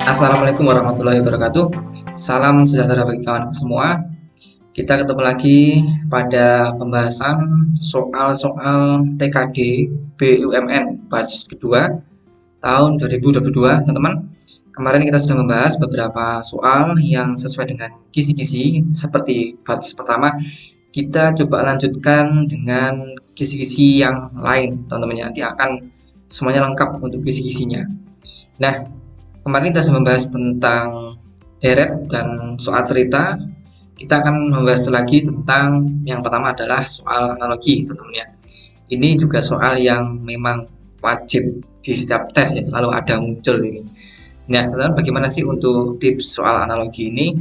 Assalamualaikum warahmatullahi wabarakatuh. Salam sejahtera bagi kawan semua. Kita ketemu lagi pada pembahasan soal-soal TKD BUMN batch kedua tahun 2022, teman-teman. Kemarin kita sudah membahas beberapa soal yang sesuai dengan kisi-kisi seperti batch pertama. Kita coba lanjutkan dengan kisi-kisi yang lain, teman-teman. Nanti akan semuanya lengkap untuk kisi-kisinya. Nah, kemarin kita sudah membahas tentang deret dan soal cerita. Kita akan membahas lagi tentang yang pertama adalah soal analogi, teman-teman ya. Ini juga soal yang memang wajib di setiap tes ya, selalu ada muncul ini. Nah, teman-teman, bagaimana sih untuk tips soal analogi ini?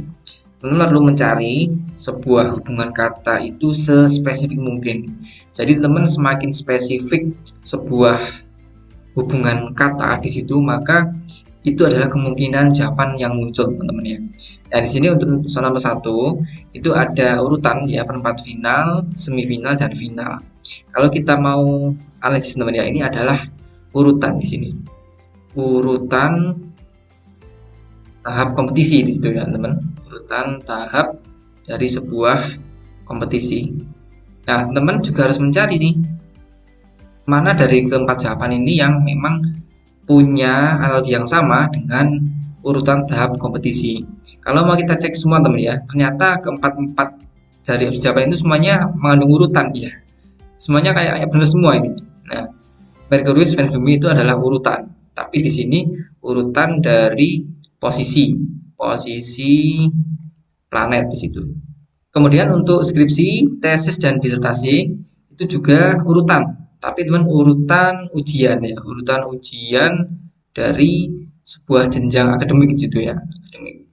Teman-teman perlu mencari sebuah hubungan kata itu sespesifik mungkin. Jadi teman-teman semakin spesifik sebuah hubungan kata di situ, maka itu adalah kemungkinan jawaban yang muncul, teman-teman ya. Nah, di sini untuk soal nomor 1 itu ada urutan ya, perempat final, semifinal dan final. Kalau kita mau analisis, teman-teman ya, ini adalah urutan di sini. Urutan tahap kompetisi di situ ya, teman-teman. Urutan tahap dari sebuah kompetisi. Nah, teman-teman juga harus mencari nih mana dari keempat jawaban ini yang memang punya analogi yang sama dengan urutan tahap kompetisi. Kalau mau kita cek semua, teman ya, ternyata keempat-empat dari jawaban itu semuanya mengandung urutan ya. Semuanya kayak benar semua ini. Nah, Merkurius Venus Bumi itu adalah urutan, tapi di sini urutan dari posisi planet di situ. Kemudian untuk skripsi, tesis dan disertasi itu juga urutan, tapi teman urutan ujian ya, urutan ujian dari sebuah jenjang akademik gitu ya, akademik.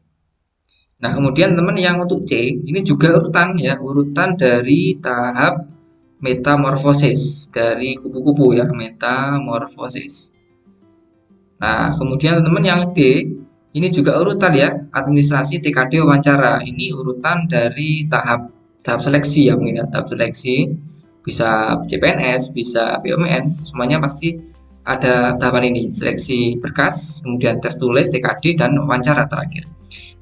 Nah, kemudian teman yang untuk C ini juga urutan ya, urutan dari tahap metamorfosis dari kupu-kupu ya, metamorfosis. Nah, kemudian teman yang D ini juga urutan ya, administrasi TKD wawancara. Ini urutan dari tahap seleksi ya, mungkin ya, tahap seleksi. Bisa CPNS, bisa BUMN, semuanya pasti ada tahapan ini, seleksi berkas, kemudian tes tulis, TKD, dan wawancara terakhir.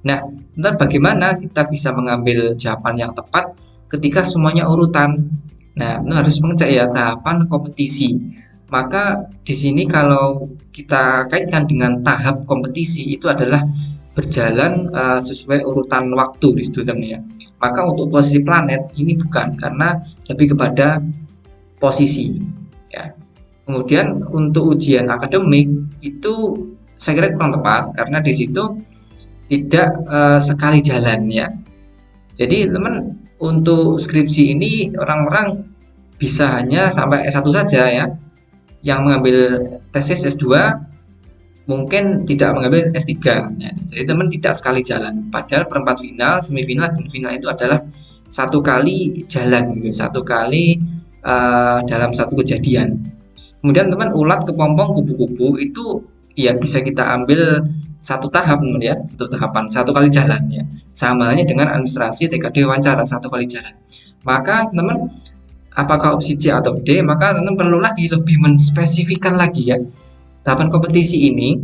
Nah, tentang bagaimana kita bisa mengambil jawaban yang tepat ketika semuanya urutan. Nah, itu harus mengecek ya tahapan kompetisi. Maka di sini kalau kita kaitkan dengan tahap kompetisi itu adalah berjalan sesuai urutan waktu di situ, teman ya. Maka untuk posisi planet ini bukan, karena lebih kepada posisi ya. Kemudian untuk ujian akademik itu saya kira kurang tepat karena di situ tidak sekali jalan ya. Jadi teman untuk skripsi ini orang-orang bisa hanya sampai S1 saja ya. Yang mengambil tesis S2 mungkin tidak mengambil S3 ya. Jadi teman tidak sekali jalan, padahal perempat final, semifinal dan final itu adalah satu kali jalan gitu, satu kali dalam satu kejadian. Kemudian teman ulat, kepompong, kupu-kupu itu ya bisa kita ambil satu tahap, teman ya, satu tahapan, satu kali jalan ya. Sama halnya dengan administrasi TKD wawancara, satu kali jalan. Maka teman apakah opsi C atau D, maka teman perlu lagi lebih menspesifikkan lagi ya. Tahapan kompetisi ini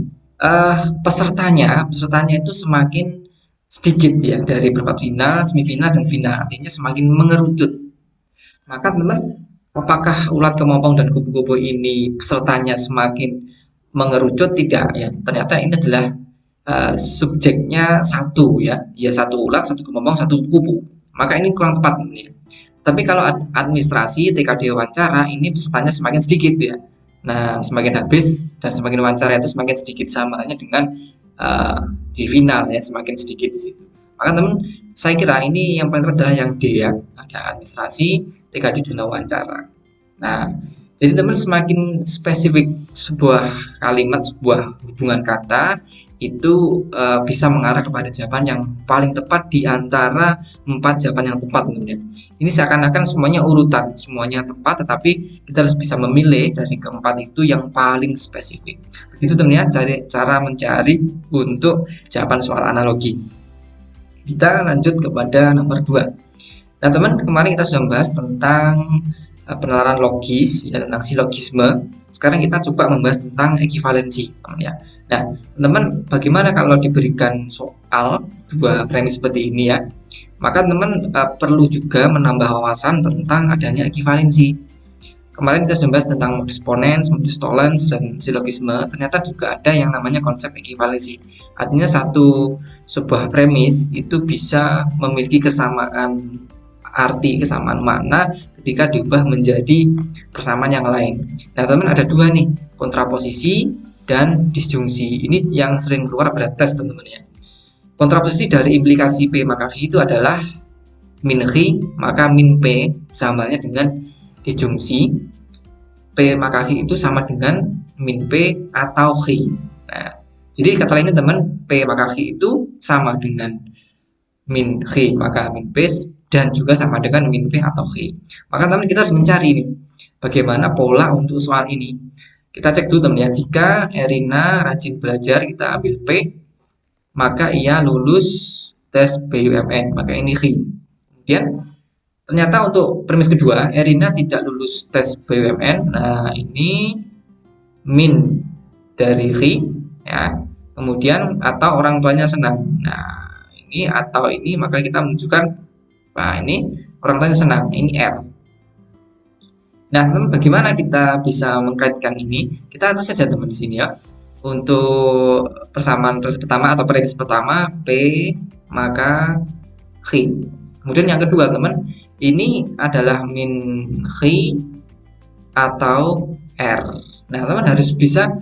pesertanya itu semakin sedikit ya, dari perempat final, semifinal dan final, artinya semakin mengerucut. Maka teman, apakah ulat, kepompong dan kupu-kupu ini pesertanya semakin mengerucut? Tidak ya, ternyata ini adalah subjeknya satu ya, satu ulat, satu kepompong, satu kupu. Maka ini kurang tepat ya. Tapi kalau administrasi TKD wawancara ini pesertanya semakin sedikit ya. Nah, semakin habis dan semakin wawancara itu semakin sedikit, sama halnya dengan di final ya, semakin sedikit di situ. Maka teman, saya kira ini yang paling adalah yang D ya, ada administrasi, TKD dan wawancara. Nah, jadi teman semakin spesifik sebuah kalimat, sebuah hubungan kata itu bisa mengarah kepada jawaban yang paling tepat di antara 4 jawaban yang tepat, teman ya. Ini seakan-akan semuanya urutan, semuanya tepat, tetapi kita harus bisa memilih dari keempat itu yang paling spesifik. Itu teman ya, cara mencari untuk jawaban soal analogi. Kita lanjut kepada nomor 2. Nah teman, kemarin kita sudah membahas tentang penalaran logis ya, tentang silogisme. Sekarang kita coba membahas tentang ekivalensi, teman ya. Nah, teman-teman, bagaimana kalau diberikan soal dua premis seperti ini ya? Maka teman perlu juga menambah wawasan tentang adanya ekivalensi. Kemarin kita sudah membahas tentang modus ponens, modus tollens, dan silogisme. Ternyata juga ada yang namanya konsep ekivalensi. Artinya sebuah premis itu bisa memiliki kesamaan arti, kesamaan makna ketika diubah menjadi persamaan yang lain. Nah, teman ada dua nih, kontraposisi dan disjungsi. Ini yang sering keluar pada tes, teman-teman ya. Kontraposisi dari implikasi P maka V itu adalah min X maka min P samanya dengan disjungsi P maka X itu sama dengan min P atau X. Nah, jadi kata lainnya teman, P maka X itu sama dengan min X maka min P dan juga sama dengan min P atau X. Maka teman kita harus mencari nih, bagaimana pola untuk soal ini. Kita cek dulu teman ya, jika Erina rajin belajar, kita ambil P, maka ia lulus tes BUMN, maka ini X. Kemudian ternyata untuk premis kedua, Erina tidak lulus tes BUMN. Nah, ini min dari X ya. Kemudian atau orang tuanya senang. Nah, ini atau ini maka kita menunjukkan, nah ini orang tuanya senang, ini R. Nah, teman, bagaimana kita bisa mengkaitkan ini? Kita atur saja teman di sini ya. Untuk persamaan pertama atau premis pertama P maka X. Kemudian yang kedua teman, ini adalah min X atau R. Nah, teman harus bisa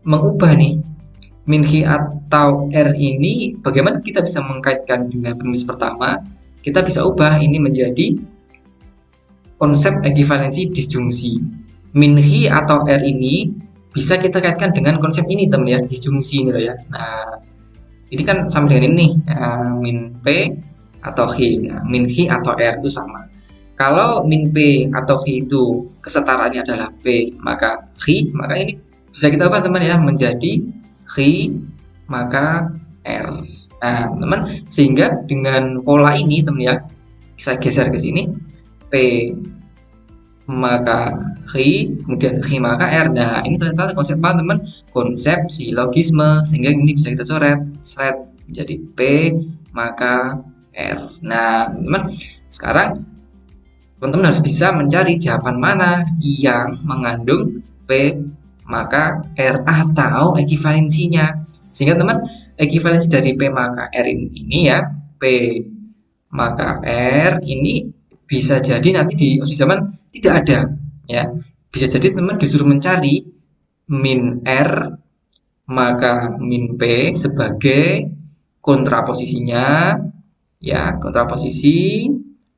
mengubah nih min X atau R ini. Bagaimana kita bisa mengkaitkan dengan premis pertama? Kita bisa ubah ini menjadi konsep ekivalensi disjungsi. Min X atau R ini bisa kita kaitkan dengan konsep ini teman ya, disjungsi ini loh ya. Nah, ini kan sama dengan ini, min P atau X. Nah, min X atau R itu sama. Kalau min P atau X itu kesetaraannya adalah P maka X, maka ini bisa kita ubah teman ya menjadi X maka R. Nah, teman, sehingga dengan pola ini teman ya, bisa geser ke sini, P maka X, kemudian X maka R. Nah, ini ternyata konsep apa teman? Konsep silogisme, sehingga ini bisa kita coret menjadi P maka R. Nah, teman, sekarang teman-teman harus bisa mencari jawaban mana yang mengandung P maka R atau ekivalensinya. Sehingga teman, ekivalensi dari P maka R ini ya, P maka R ini bisa jadi nanti di uji zaman tidak ada ya. Bisa jadi teman disuruh mencari min R maka min P sebagai kontraposisinya ya, kontraposisi,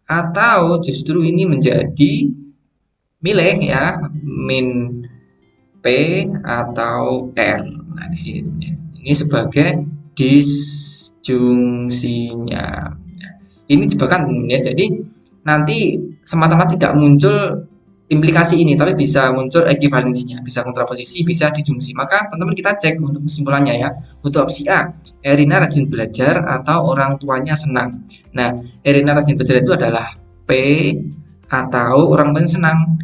atau justru ini menjadi milih ya min P atau R. Nah, di sini ini sebagai disjungsinya. Ini jebakan ya. Jadi nanti semata-mata tidak muncul implikasi ini, tapi bisa muncul ekivalensinya, bisa kontraposisi, bisa disjungsi. Maka teman-teman kita cek untuk kesimpulannya ya. Untuk opsi A, Erina rajin belajar atau orang tuanya senang. Nah, Erina rajin belajar itu adalah P atau orang tuanya senang.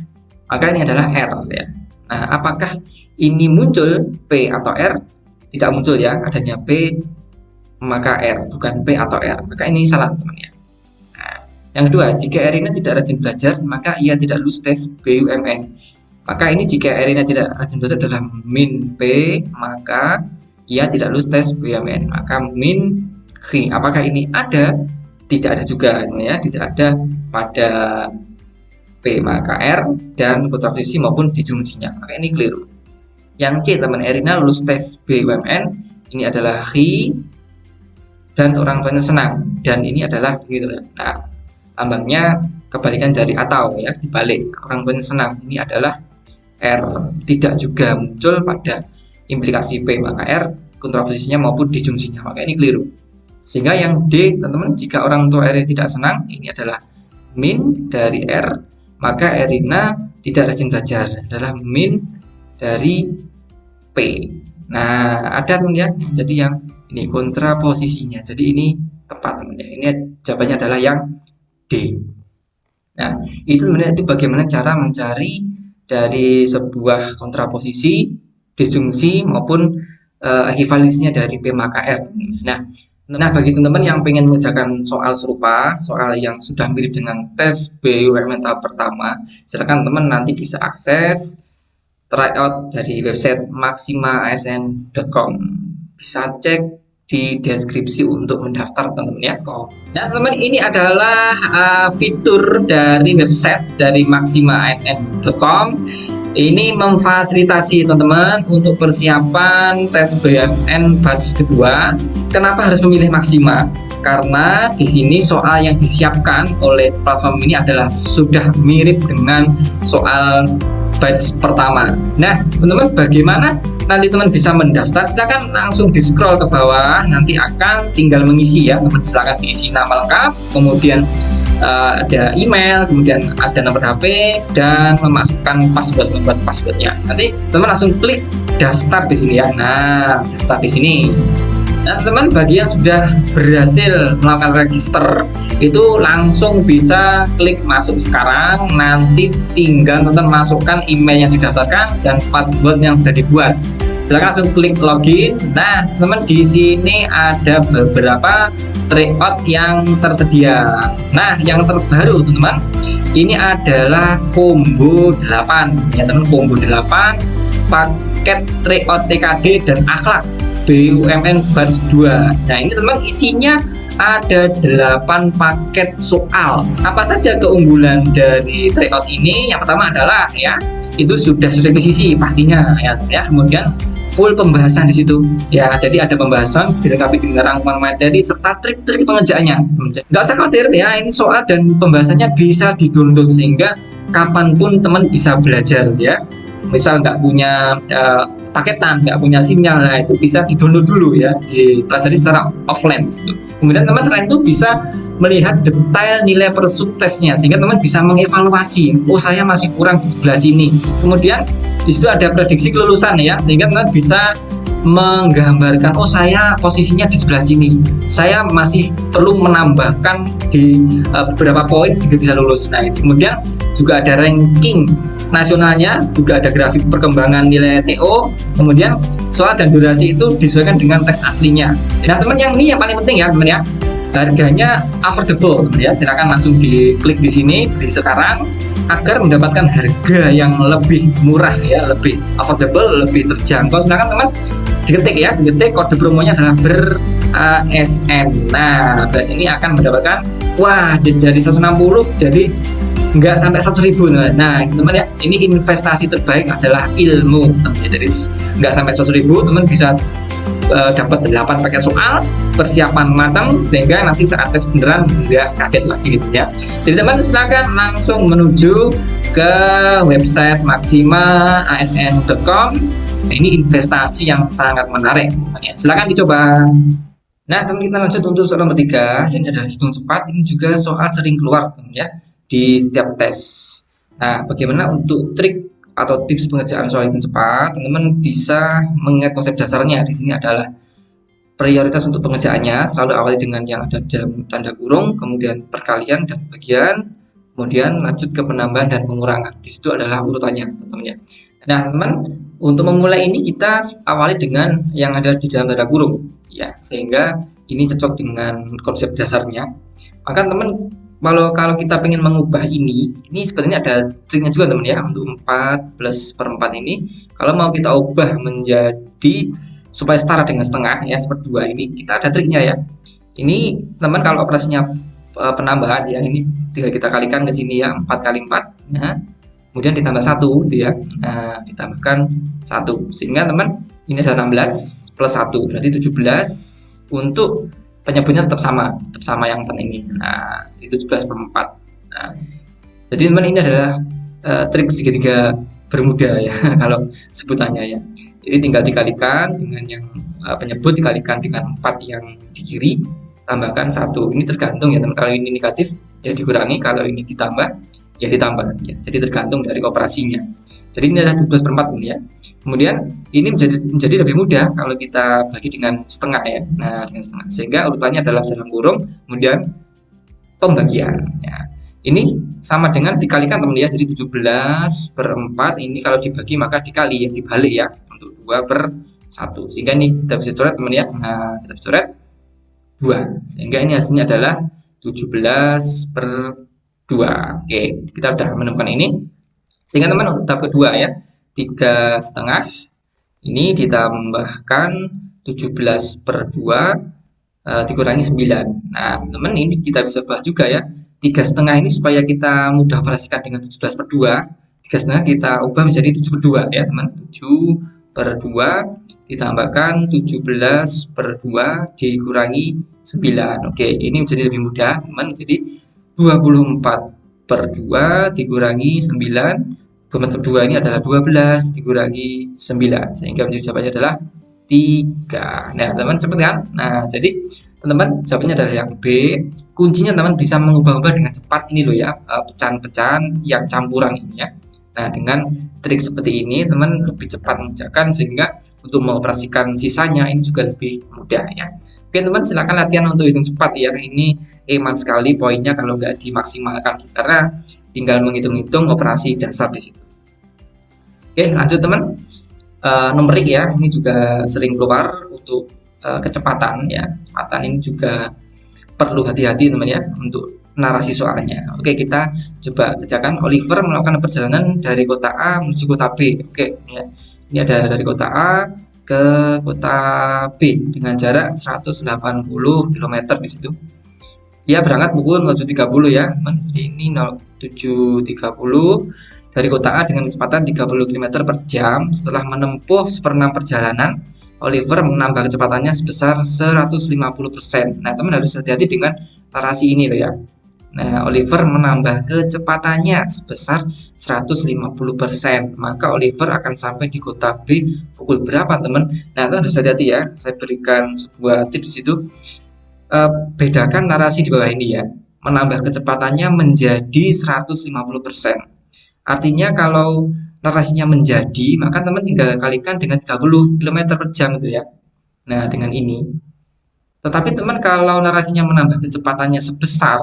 Maka ini adalah R ya. Nah, apakah ini muncul P atau R? Tidak muncul ya, adanya P maka R, bukan P atau R. Maka ini salah teman ya. Yang kedua, jika Erina tidak rajin belajar, maka ia tidak lulus tes BUMN. Maka ini jika Erina tidak rajin belajar adalah min P, maka ia tidak lulus tes BUMN. Maka min X. Apakah ini ada? Tidak ada juga, ya. Tidak ada pada P maka R dan kontraposisi maupun disjungsinya. Maka ini keliru. Yang C, teman, Erina lulus tes BUMN. Ini adalah X dan orang tuanya senang. Dan ini adalah begitu. Nah, lambangnya kebalikan dari atau ya, dibalik, orang tuanya senang. Ini adalah R. Tidak juga muncul pada implikasi P maka R, kontraposisinya maupun disjungsinya. Maka ini keliru. Sehingga yang D, teman-teman, jika orang tua R tidak senang, ini adalah min dari R, maka Erina tidak rajin belajar, adalah min dari P. Nah, ada teman ya, jadi yang ini kontraposisinya. Jadi ini tepat teman ya. Ini jawabannya adalah yang D. Nah, itu sebenarnya itu bagaimana cara mencari dari sebuah kontraposisi, disjungsi maupun ekivalensinya dari PMKR. Nah, bagi teman-teman yang pengen mengerjakan soal serupa, soal yang sudah mirip dengan tes BUMN tahap pertama, silakan teman nanti bisa akses tryout dari website maximaasn.com. Bisa cek di deskripsi untuk mendaftar teman-teman ya. Nah teman-teman, ini adalah fitur dari website dari maximaasn.com. Ini memfasilitasi teman-teman untuk persiapan tes BMN batch kedua. Kenapa harus memilih Maxima? Karena di sini soal yang disiapkan oleh platform ini adalah sudah mirip dengan soal batch pertama. Nah, teman-teman, bagaimana nanti teman bisa mendaftar? Silakan langsung di scroll ke bawah, nanti akan tinggal mengisi ya. Teman silakan diisi nama lengkap, kemudian ada email, kemudian ada nomor HP dan memasukkan password, membuat passwordnya. Nanti teman langsung klik daftar di sini ya. Nah, daftar di sini. Nah, teman bagi yang sudah berhasil melakukan register itu langsung bisa klik masuk sekarang. Nanti tinggal teman masukkan email yang didaftarkan dan password yang sudah dibuat. Silahkan langsung klik login. Nah, teman di sini ada beberapa tryout yang tersedia. Nah, yang terbaru teman-teman, ini adalah combo 8. Ya, teman, combo 8 paket tryout TKD dan akhlak BUMN batch 2. Nah, ini teman isinya ada 8 paket soal. Apa saja keunggulan dari tryout ini? Yang pertama adalah ya, itu sudah revisi pastinya ya. Kemudian full pembahasan di situ ya, jadi ada pembahasan dilengkapi dengan rangkuman materi serta trik-trik pengerjaannya. Nggak usah khawatir ya, ini soal dan pembahasannya bisa di-download sehingga kapanpun teman bisa belajar ya. Misal nggak punya paketan, nggak punya sinyal, nah itu bisa di-download dulu ya, dipelajari secara offline gitu. Kemudian teman selain itu bisa melihat detail nilai per subtesnya sehingga teman bisa mengevaluasi, oh saya masih kurang di sebelah sini. Kemudian di situ ada prediksi kelulusan ya, sehingga teman bisa menggambarkan, oh saya posisinya di sebelah sini, saya masih perlu menambahkan di beberapa poin sehingga bisa lulus. Nah itu kemudian juga ada ranking nasionalnya, juga ada grafik perkembangan nilai TO, kemudian soal dan durasi itu disesuaikan dengan tes aslinya. Nah teman, yang ini yang paling penting ya teman ya, harganya affordable teman ya. Silakan langsung diklik di sini beli sekarang agar mendapatkan harga yang lebih murah ya, lebih affordable, lebih terjangkau. Silakan teman diketik ya, diketik kode promonya adalah BERASN. Nah, BERASN ini akan mendapatkan wah dari 160 jadi nggak sampai 100.000. Nah teman ya, ini investasi terbaik adalah ilmu teman ya. Jadi nggak sampai 100.000, teman bisa dapat 8 paket soal, persiapan matang sehingga nanti saat tes beneran nggak kaget lagi gitu ya. Jadi teman silakan langsung menuju ke website maximaasn.com. Ini investasi yang sangat menarik ya. Silakan dicoba. Nah teman, kita lanjut untuk soal nomor 3. Ini adalah hitung cepat. Ini juga soal sering keluar teman ya di setiap tes. Nah, bagaimana untuk trik atau tips pengerjaan soal hitung cepat? Teman-teman bisa mengingat konsep dasarnya. Di sini adalah prioritas untuk pengerjaannya selalu awali dengan yang ada dalam tanda kurung, kemudian perkalian dan bagian, kemudian lanjut ke penambahan dan pengurangan. Di situ adalah urutannya, teman-teman. Nah, teman, untuk memulai ini kita awali dengan yang ada di dalam tanda kurung, ya, sehingga ini cocok dengan konsep dasarnya. Maka teman, kalau kita pengen mengubah ini sebenarnya ada triknya juga teman ya, untuk 4 plus per 4 ini. Kalau mau kita ubah menjadi supaya setara dengan setengah ya, seperti 2 ini, kita ada triknya ya. Ini teman, kalau operasinya penambahan ya, ini tinggal kita kalikan ke sini ya, 4 kali 4 ya. Kemudian ditambah 1 gitu ya. Nah, ditambahkan 1 sehingga teman ini adalah 16 plus 1 berarti 17. Untuk penyebutnya tetap sama yang penting ini. Nah, itu 17 per 4. Nah, jadi teman, ini adalah trik segitiga bermuda ya kalau sebutannya ya. Jadi tinggal dikalikan dengan yang penyebut, dikalikan dengan 4 yang di kiri, tambahkan 1. Ini tergantung ya teman, kalau ini negatif ya dikurangi, kalau ini ditambah ya ditambah ya. Jadi tergantung dari operasinya. Jadi ini adalah 17 per 4 ini ya. Kemudian ini menjadi lebih mudah kalau kita bagi dengan setengah ya. Nah, dengan setengah. Sehingga urutannya adalah dalam kurung, kemudian pembagian ya. Ini sama dengan dikalikan teman ya, jadi 17/4 ini kalau dibagi maka dikali ya, dibalik ya, untuk 2/1, sehingga ini kita bisa coret teman ya. Nah, kita bisa coret 2, sehingga ini hasilnya adalah 17/2. Oke, kita udah menemukan ini, sehingga teman untuk tahap kedua ya, 3,5 ini ditambahkan 17/2 dikurangi 9. Nah, teman ini kita bisa bahas juga ya. 3,5 ini supaya kita mudah operasikan dengan 17/2. 3,5 kita ubah menjadi 7/2 ya, teman. 7/2 ditambahkan 17/2 dikurangi 9. Oke, ini menjadi lebih mudah, teman. Jadi 24/2 dikurangi 9. 24/2 ini adalah 12 dikurangi 9, sehingga menjadi jawabannya adalah 3. Nah, teman cepet kan? Nah, jadi teman-teman jawabannya adalah yang B. Kuncinya teman bisa mengubah-ubah dengan cepat ini loh ya, pecahan-pecahan yang campuran ini ya. Nah, dengan trik seperti ini teman lebih cepat mengerjakan, sehingga untuk mengoperasikan sisanya ini juga lebih mudah ya. Oke teman, silakan latihan untuk hitung cepat ya. Ini eman sekali poinnya kalau nggak dimaksimalkan, karena tinggal menghitung-hitung operasi dasar di situ. Oke, lanjut teman. Numerik ya, ini juga sering keluar untuk kecepatan ya. Kecepatan ini juga perlu hati-hati teman ya untuk narasi soalnya. Oke, kita coba kerjakan. Oliver melakukan perjalanan dari kota A menuju kota B. Oke, ya. Ini ada dari kota A ke kota B dengan jarak 180 km di situ. Ia berangkat pukul 07.30 ya, teman. Ini 07.30 dari kota A dengan kecepatan 30 km per jam. Setelah menempuh 1/6 perjalanan, Oliver menambah kecepatannya sebesar 150%. Nah, teman harus hati-hati dengan narasi ini loh ya. Nah, Oliver menambah kecepatannya sebesar 150%. Maka Oliver akan sampai di kota B pukul berapa, teman? Nah, teman harus hati-hati ya. Saya berikan sebuah tips di situ. Bedakan narasi di bawah ini ya. Menambah kecepatannya menjadi 150%. Artinya kalau narasinya menjadi, maka teman tinggal kalikan dengan 30 km per jam gitu ya. Nah, dengan ini. Tetapi teman kalau narasinya menambah kecepatannya sebesar,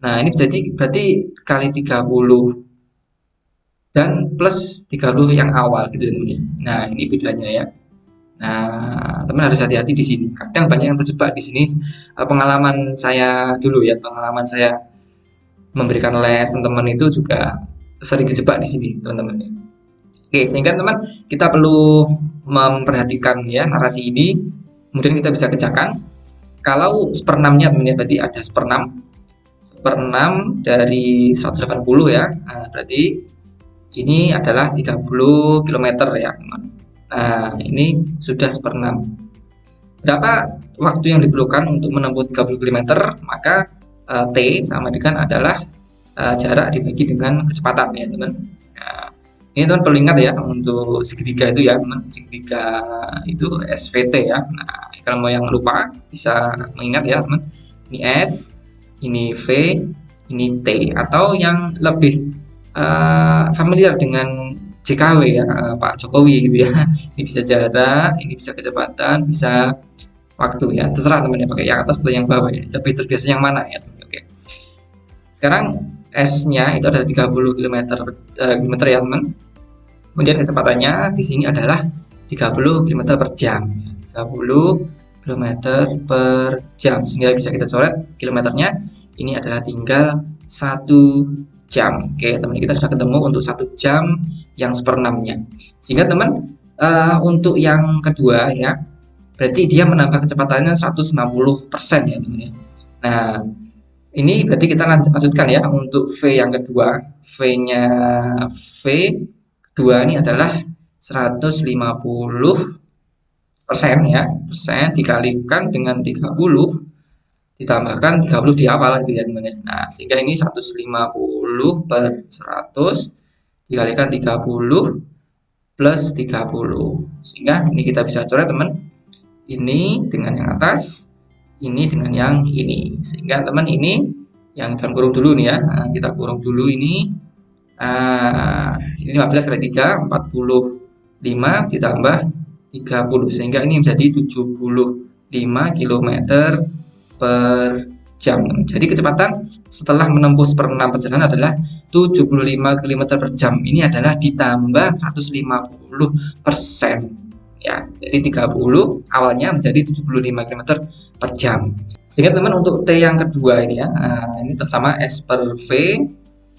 nah ini jadi berarti kali 30 dan plus 30 yang awal gitu teman ya. Nah, ini bedanya ya. Nah, teman harus hati-hati di sini. Kadang banyak yang terjebak di sini. Pengalaman saya dulu ya, pengalaman saya memberikan les teman-teman itu juga sering kejebak di sini teman-teman. Oke, sehingga teman kita perlu memperhatikan ya narasi ini, kemudian kita bisa kerjakan. Kalau 1/6-nya teman ya, berarti ada 1/6 dari 180 ya. Nah, berarti ini adalah 30 km ya teman. Nah, ini sudah 1/6. Berapa waktu yang diperlukan untuk menempuh 30 km? Maka T sama dengan adalah jarak dibagi dengan kecepatan ya teman. Nah, ini teman perlu ingat ya untuk segitiga itu ya teman. Segitiga itu SVT ya. Nah, kalau mau yang lupa bisa mengingat ya teman. Ini S, ini V, ini T. Atau yang lebih familiar dengan JKW ya, Pak Jokowi gitu ya. Ini bisa jarak, ini bisa kecepatan, bisa waktu ya. Terserah teman ya, pakai yang atas atau yang bawah ya. Tapi terbiasa yang mana ya. Oke. Sekarang S-nya itu ada 30 km ya teman. Kemudian kecepatannya di sini adalah 30 km per jam. 30 km per jam. Sehingga bisa kita coret kilometernya. Ini adalah tinggal 1 jam. Oke, teman kita sudah ketemu untuk 1 jam yang 1/6-nya. Sehingga teman untuk yang kedua ya, berarti dia menambah kecepatannya 160% ya teman ya. Nah, ini berarti kita lanjutkan ya untuk V yang kedua. V-nya V kedua ini adalah 150% ya, persen dikalikan dengan 30 ditambahkan 30 di awal gitu ya teman ya. Nah, sehingga ini 150/100 dikalikan 30 plus 30. Sehingga ini kita bisa coret teman. Ini dengan yang atas, ini dengan yang ini, sehingga teman ini yang dalam kurung dulu nih ya. Nah, kita kurung dulu ini. Ini 15 kali 3 45 ditambah 30, sehingga ini menjadi 75 km per jam. Jadi kecepatan setelah menempuh 1/6 perjalanan adalah 75 km per jam. Ini adalah ditambah 150%. Ya, jadi 30 awalnya menjadi 75 km per jam. Sehingga teman untuk T yang kedua ini ya, ini tetap sama S per V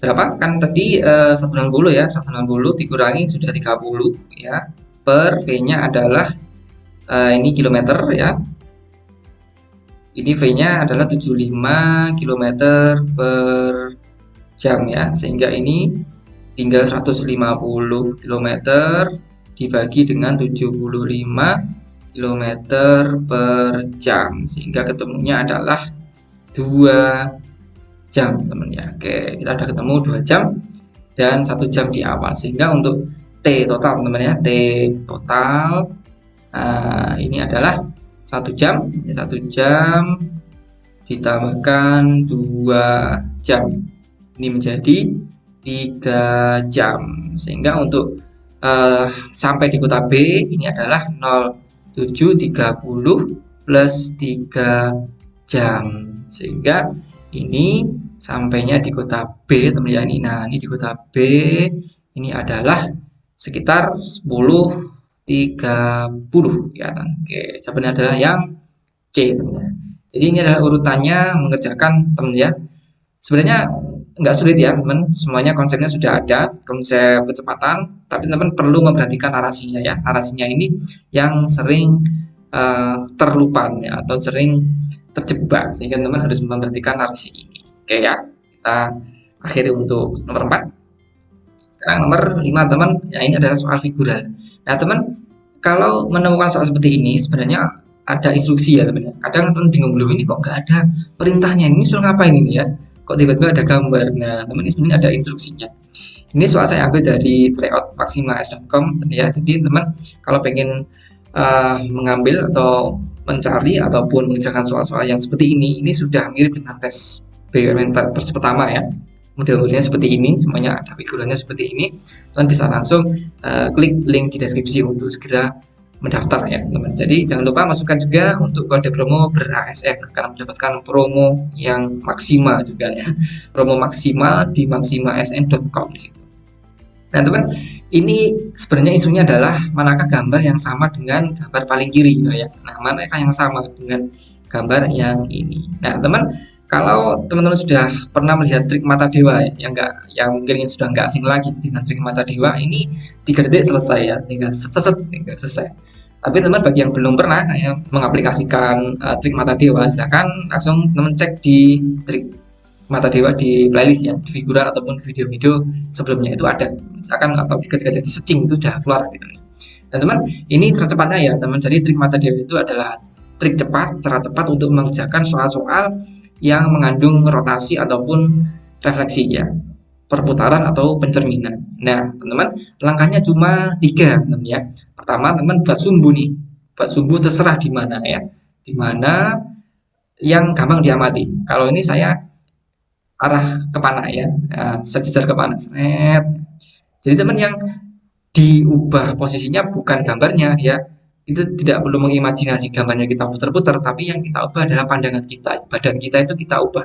berapa? Kan tadi 160 ya, 160 dikurangi sudah 30 ya. Per V-nya adalah ini kilometer ya. Ini V-nya adalah 75 km per jam ya, sehingga ini tinggal 150 km dibagi dengan 75 km per jam, sehingga ketemunya adalah 2 jam teman ya. Oke, kita udah ketemu 2 jam dan 1 jam di awal, sehingga untuk T total teman ya, T total ini adalah 1 jam, 1 jam ditambahkan 2 jam, ini menjadi 3 jam, sehingga untuk sampai di kota B ini adalah 07.30 plus 3 jam, sehingga ini sampainya di kota B teman ya. Ini nah ini di kota B ini adalah sekitar 10.30 ya kan. Oke, jawabannya adalah yang C teman ya. Jadi ini adalah urutannya mengerjakan teman ya. Sebenarnya nggak sulit ya teman, semuanya konsepnya sudah ada, konsep kecepatan, tapi teman perlu memperhatikan narasinya ya. Narasinya ini yang sering terlupa ya, atau sering terjebak, sehingga teman harus memperhatikan narasi ini. Oke ya, kita akhiri untuk nomor 4. Sekarang nomor 5 teman, ya ini adalah soal figural. Nah teman, kalau menemukan soal seperti ini sebenarnya ada instruksi ya teman ya. Kadang teman bingung dulu, ini kok nggak ada perintahnya, ini suruh ngapain ini ya, kok tiba-tiba ada gambar. Nah teman, ini sebenarnya ada instruksinya. Ini soal saya ambil dari tryout-maxima-s.com ya. Jadi teman kalau pengen mengambil atau mencari ataupun mengerjakan soal-soal yang seperti ini sudah mirip dengan tes BUMN versi pertama ya. Model-modelnya seperti ini, semuanya ada figurannya seperti ini. Teman bisa langsung klik link di deskripsi untuk segera mendaftar ya teman. Jadi jangan lupa masukkan juga untuk kode promo ber-ASN karena mendapatkan promo yang maksimal juga ya. Promo maksimal di maximasn.com di situ. Nah teman, ini sebenarnya isunya adalah manakah gambar yang sama dengan gambar paling kiri ya. Nah manakah yang sama dengan gambar yang ini. Nah teman, kalau teman-teman sudah pernah melihat trik mata dewa ya, yang mungkin sudah nggak asing lagi dengan trik mata dewa, ini 3 detik selesai ya, tinggal tinggal selesai. Tapi teman, bagi yang belum pernah ya mengaplikasikan trik mata dewa, silakan langsung teman cek di trik mata dewa di playlist ya, di figural ataupun video-video sebelumnya itu ada, misalkan atau ketika jadi searching itu sudah keluar gitu. Dan teman, ini cara cepatnya ya teman. Jadi trik mata dewa itu adalah trik cepat, cara cepat untuk mengerjakan soal-soal yang mengandung rotasi ataupun refleksi ya, perputaran atau pencerminan. Nah teman-teman, langkahnya cuma 3 teman ya. Pertama teman buat sumbu nih, buat sumbu terserah di mana ya, di mana yang gampang diamati. Kalau ini saya arah ke panah ya, sejajar ke panah. Jadi teman, yang diubah posisinya bukan gambarnya ya, itu tidak perlu mengimajinasi gambarnya kita putar-putar, tapi yang kita ubah adalah pandangan kita, badan kita itu kita ubah.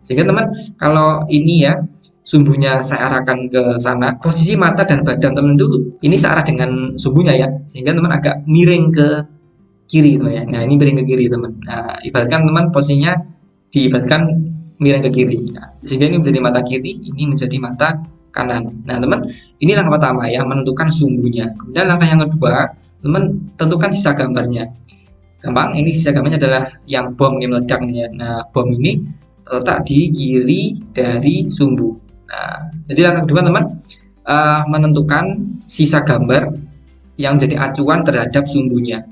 Sehingga teman, kalau ini ya sumbunya saya arahkan ke sana, posisi mata dan badan teman itu ini searah dengan sumbunya ya, sehingga teman agak miring ke kiri teman ya. Nah ini miring ke kiri teman. Nah ibaratkan teman posisinya diibaratkan miring ke kiri. Nah, sehingga ini menjadi mata kiri, ini menjadi mata kanan. Nah teman, ini langkah pertama ya, menentukan sumbunya. Kemudian langkah yang kedua, teman tentukan sisa gambarnya. Gampang, ini sisa gambarnya adalah yang bom yang meledak nih ya. Nah bom ini terletak di kiri dari sumbu. Nah jadi langkah kedua teman, menentukan sisa gambar yang jadi acuan terhadap sumbunya.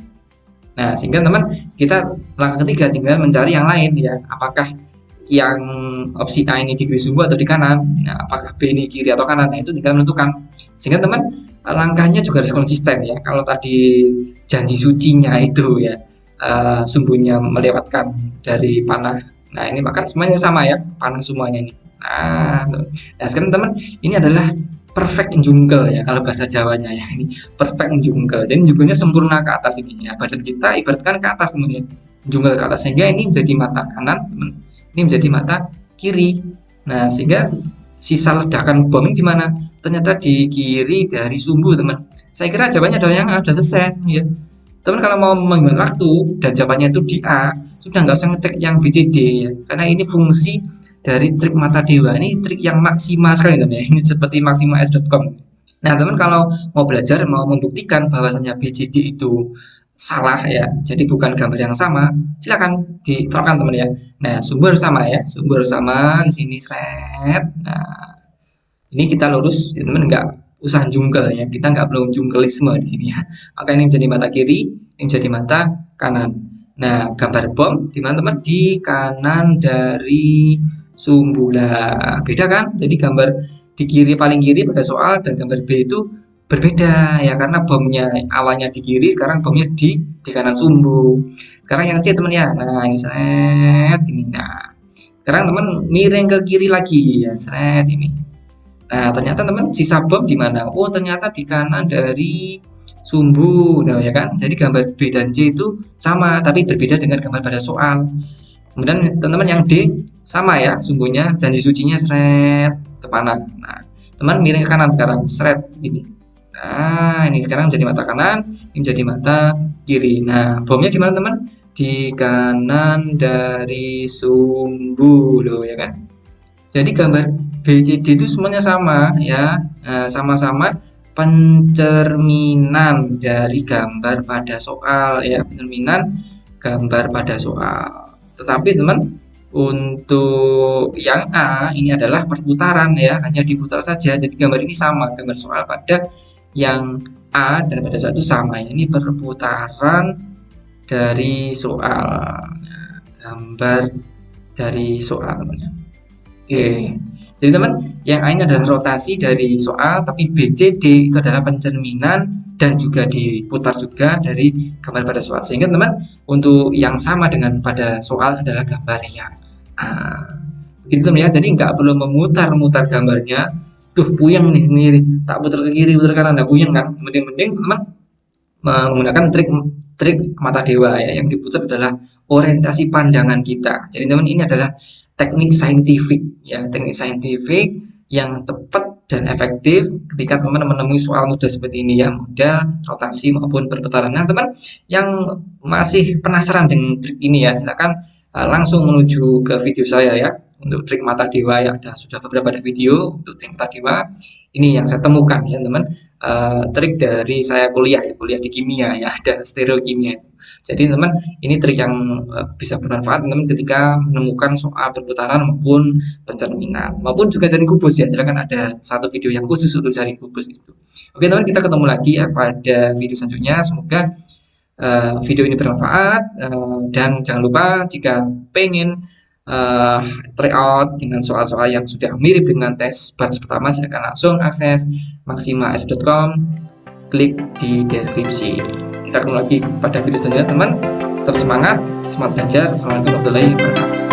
Nah sehingga teman, kita langkah ketiga tinggal mencari yang lain ya, apakah yang opsi A ini di kiri sumbu atau di kanan. Nah apakah B ini kiri atau kanan, nah itu tinggal menentukan. Sehingga teman, langkahnya juga harus konsisten ya. Kalau tadi janji sucinya itu ya, sumbunya melewatkan dari panah, nah ini maka semuanya sama ya, panah semuanya ini. Nah sekarang teman, ini adalah perfect njungkel ya kalau bahasa Jawanya ya, ini perfect njungkel. Dan njungkelnya sempurna ke atas ini ya, badan kita ibaratkan ke atas teman ya, njungkel ke atas, sehingga ini menjadi mata kanan teman, ini menjadi mata kiri. Nah, sehingga sisa ledakan bom ini gimana? Ternyata di kiri dari sumbu, teman. Saya kira jawabannya adalah yang A, sudah selesai, ya. Teman kalau mau menghemat waktu dan jawabannya itu di A, sudah nggak usah ngecek yang B, C, D, ya. Karena ini fungsi dari trik mata dewa. Ini trik yang maksimal sekali, teman, ya. Ini seperti maksimalis.com. Nah, teman kalau mau belajar, mau membuktikan bahwasanya B, C, D itu salah, ya, jadi bukan gambar yang sama, silakan diterapkan, teman, ya. Nah, sumber sama, ya, sumber sama di sini, seret. Nah, ini kita lurus, teman, nggak usah jungkel, ya, kita nggak perlu jungkelisme di sini, ya. Maka ini jadi mata kiri, ini jadi mata kanan. Nah, gambar bom di mana, teman? Di kanan dari sumbu. Nah, beda kan? Jadi gambar di kiri, paling kiri pada soal, dan gambar B itu berbeda, ya, karena bomnya awalnya di kiri, sekarang bomnya di kanan sumbu. Sekarang yang C, teman, ya. Nah, ini seret ini. Nah, sekarang teman miring ke kiri lagi, ya, seret ini. Nah, ternyata teman sisa bom di mana? Oh, ternyata di kanan dari sumbu. Nah, ya kan? Jadi gambar B dan C itu sama, tapi berbeda dengan gambar pada soal. Kemudian teman-teman yang D sama, ya, sumbunya, janji sucinya seret ke kanan. Nah, teman miring ke kanan sekarang, seret ini. Nah, ini sekarang jadi mata kanan, ini jadi mata kiri. Nah, bomnya di mana, teman? Di kanan dari sumbu, loh, ya kan? Jadi gambar B, C, D itu semuanya sama, ya. Nah, sama-sama pencerminan dari gambar pada soal, ya, pencerminan gambar pada soal. Tetapi teman, untuk yang A ini adalah perputaran, ya, hanya diputar saja. Jadi gambar ini sama, gambar soal pada yang A dan pada soal itu sama, ya. Ini perputaran dari soal, gambar dari soal. Oke, jadi teman, yang A ini adalah rotasi dari soal, tapi B, C, D itu adalah pencerminan dan juga diputar juga dari gambar pada soal. Sehingga teman, untuk yang sama dengan pada soal adalah gambar yang A. Begitu, teman, ya. Jadi nggak perlu memutar-mutar gambarnya. Duh, puyeng nih, tak putar ke kiri, putar ke kanan, nggak puyeng kan? Mending teman menggunakan trik mata dewa, ya. Yang diputar adalah orientasi pandangan kita. Jadi teman, ini adalah teknik saintifik, ya, teknik saintifik yang cepat dan efektif ketika teman menemui soal mudah seperti ini, ya, model rotasi maupun perputaran. Nah, teman yang masih penasaran dengan trik ini, ya, silakan langsung menuju ke video saya, ya, untuk trik mata dewa, ya. Sudah beberapa video untuk trik mata dewa ini yang saya temukan, ya, teman. Trik dari saya kuliah, ya, kuliah di kimia, ya, ada stereokimia itu. Jadi teman, ini trik yang bisa bermanfaat teman ketika menemukan soal perputaran maupun pencerminan, maupun juga jaring kubus, ya. Silakan, ada satu video yang khusus untuk jaring kubus itu. Oke, teman, kita ketemu lagi, ya, pada video selanjutnya. Semoga video ini bermanfaat, dan jangan lupa jika pengen try out dengan soal-soal yang sudah mirip dengan tes batch pertama, silakan langsung akses maximalis.com, klik di deskripsi. Kita ketemu lagi pada video selanjutnya, teman. Tetap semangat, semangat belajar. Assalamualaikum warahmatullahi wabarakatuh.